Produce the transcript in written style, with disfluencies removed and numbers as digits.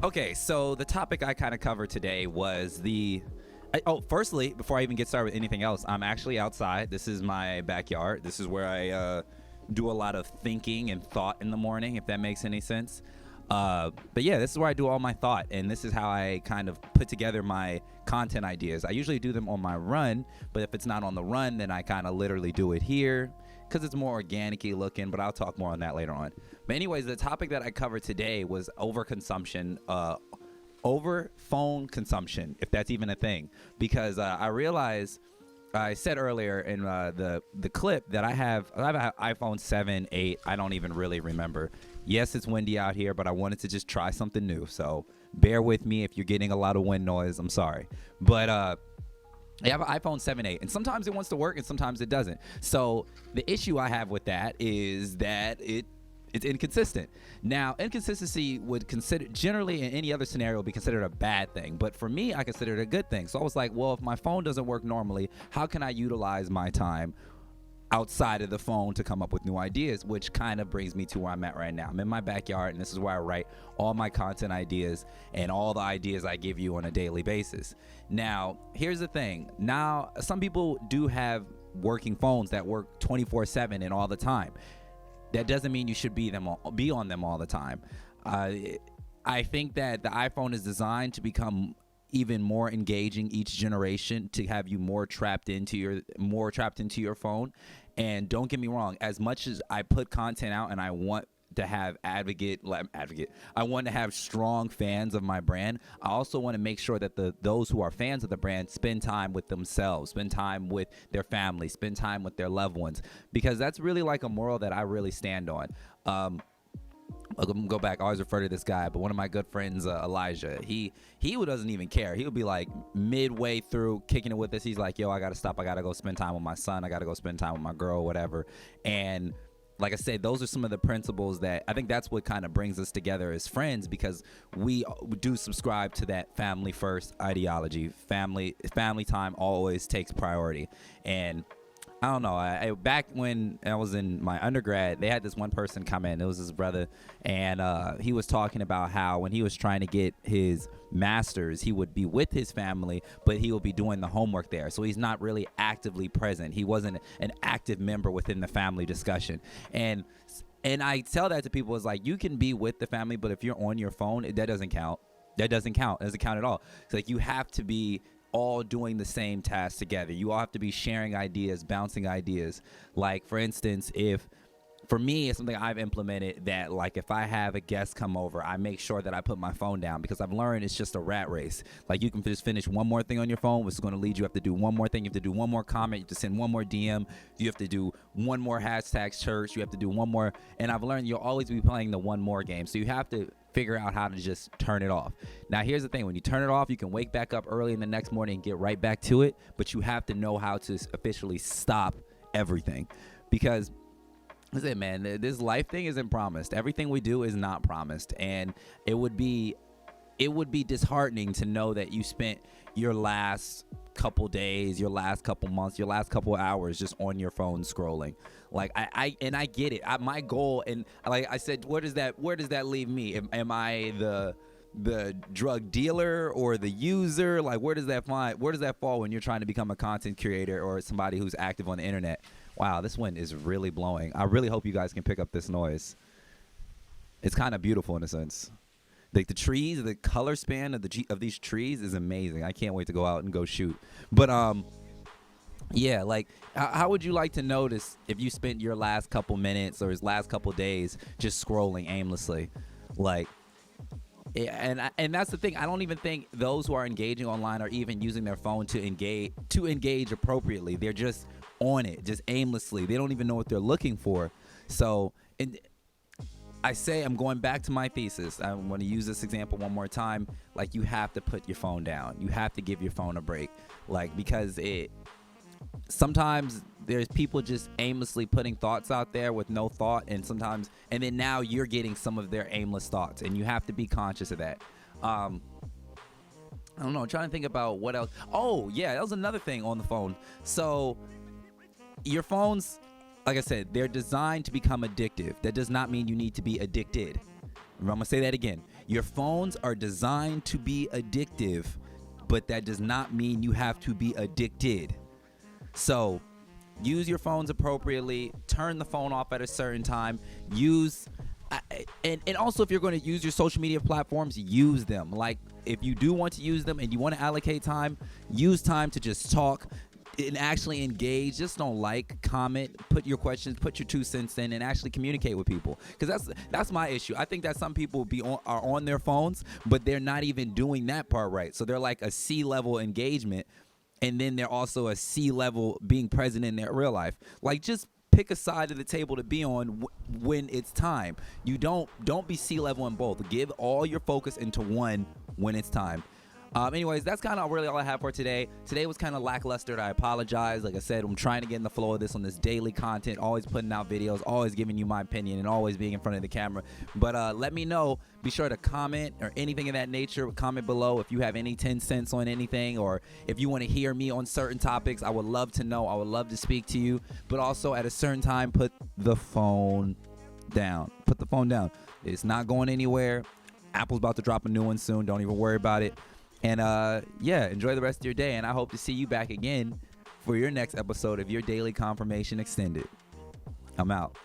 Okay, so the topic I kind of covered today was firstly, before I even get started with anything else, I'm actually outside. This is my backyard. This is where I do a lot of thinking and thought in the morning, if that makes any sense. But yeah, this is where I do all my thought, and this is how I kind of put together my content ideas. I usually do them on my run, but if it's not on the run, then I kind of literally do it here because it's more organic-y looking, but I'll talk more on that later on. But anyways, the topic that I covered today was overconsumption, over phone consumption, if that's even a thing, because I realized I said earlier in the clip that I have an iPhone 7, 8. I don't even really remember. Yes, it's windy out here, but I wanted to just try something new. So bear with me if you're getting a lot of wind noise. I'm sorry, but I have an iPhone 7, 8, and sometimes it wants to work and sometimes it doesn't. So the issue I have with that is that it's inconsistent. Now, inconsistency would consider generally in any other scenario be considered a bad thing, but for me, I consider it a good thing. So I was like, well, if my phone doesn't work normally, how can I utilize my time outside of the phone to come up with new ideas, which kind of brings me to where I'm at right now. I'm in my backyard, and this is where I write all my content ideas and all the ideas I give you on a daily basis. Now, here's the thing. Now, some people do have working phones that work 24/7 and all the time. That doesn't mean you should be on them all the time. I think that the iPhone is designed to become even more engaging each generation, to have you more trapped into your phone. And don't get me wrong, as much as I put content out and I want to have I want to have strong fans of my brand, I also want to make sure that those who are fans of the brand spend time with themselves, spend time with their family, spend time with their loved ones, because that's really like a moral that I really stand on. I'm gonna go back. I always refer to this guy, but one of my good friends, Elijah, he doesn't even care. He'll be like midway through kicking it with us. He's like, "Yo, I gotta stop. I gotta go spend time with my son. I gotta go spend time with my girl, whatever." And like I said, those are some of the principles that I think that's what kind of brings us together as friends, because we do subscribe to that family first ideology. Family time always takes priority, and I don't know. Back when I was in my undergrad, they had this one person come in. It was his brother, and he was talking about how when he was trying to get his master's, he would be with his family, but he would be doing the homework there. So he's not really actively present. He wasn't an active member within the family discussion. And I tell that to people, is like, you can be with the family, but if you're on your phone, that doesn't count. That doesn't count. It doesn't count at all. It's like you have to be all doing the same task together. You all have to be sharing ideas, bouncing ideas. Like, for instance, for me, it's something I've implemented, that like if I have a guest come over, I make sure that I put my phone down, because I've learned it's just a rat race. Like, you can just finish one more thing on your phone, which is going to lead you have to do one more thing. You have to do one more comment. You have to send one more DM. You have to do one more hashtag church. You have to do one more. And I've learned you'll always be playing the one more game. So you have to figure out how to just turn it off. Now, here's the thing. When you turn it off, you can wake back up early in the next morning and get right back to it. But you have to know how to officially stop everything, because that's it, man. This life thing isn't promised. Everything we do is not promised. And it would be disheartening to know that you spent your last couple days, your last couple months, your last couple hours just on your phone scrolling. Like, I get it. My goal, and like I said, where does that leave me? Am I the drug dealer or the user? Like, where does that fall when you're trying to become a content creator or somebody who's active on the internet? Wow, this wind is really blowing. I really hope you guys can pick up this noise. It's kind of beautiful in a sense. Like, the trees, the color span of these trees is amazing. I can't wait to go out and go shoot. But yeah, like, how would you like to notice if you spent your last couple minutes or his last couple days just scrolling aimlessly? Like, and that's the thing. I don't even think those who are engaging online are even using their phone to engage appropriately. They're just on it, just aimlessly. They don't even know what they're looking for. So, and I'm going back to my thesis. I want to use this example one more time. Like, you have to put your phone down. You have to give your phone a break. Like, because sometimes there's people just aimlessly putting thoughts out there with no thought, and then now you're getting some of their aimless thoughts, and you have to be conscious of that. I don't know. I'm trying to think about what else. Oh, yeah, that was another thing on the phone. So your phones, like I said, they're designed to become addictive. That does not mean you need to be addicted. I'm going to say that again. Your phones are designed to be addictive, but that does not mean you have to be addicted. So use your phones appropriately. Turn the phone off at a certain time. And also, if you're going to use your social media platforms, use them. Like, if you do want to use them and you want to allocate time, use time to just talk and actually engage. Just don't like, comment, put your questions, put your 2 cents in, and actually communicate with people. Because that's my issue. I think that some people are on their phones, but they're not even doing that part right. So they're like a C-level engagement, and then they're also a C-level being present in their real life. Like, just pick a side of the table to be on when it's time. You don't be C-level in both. Give all your focus into one when it's time. Anyways, that's kind of really all I have for today. Today was kind of lackluster. I apologize. Like I said, I'm trying to get in the flow of this on this daily content, always putting out videos, always giving you my opinion, and always being in front of the camera. But let me know. Be sure to comment or anything of that nature. Comment below if you have any 10 cents on anything, or if you want to hear me on certain topics. I would love to know. I would love to speak to you. But also at a certain time, put the phone down. Put the phone down. It's not going anywhere. Apple's about to drop a new one soon. Don't even worry about it. And yeah, enjoy the rest of your day, and I hope to see you back again for your next episode of your Daily Confirmation Extended. I'm out.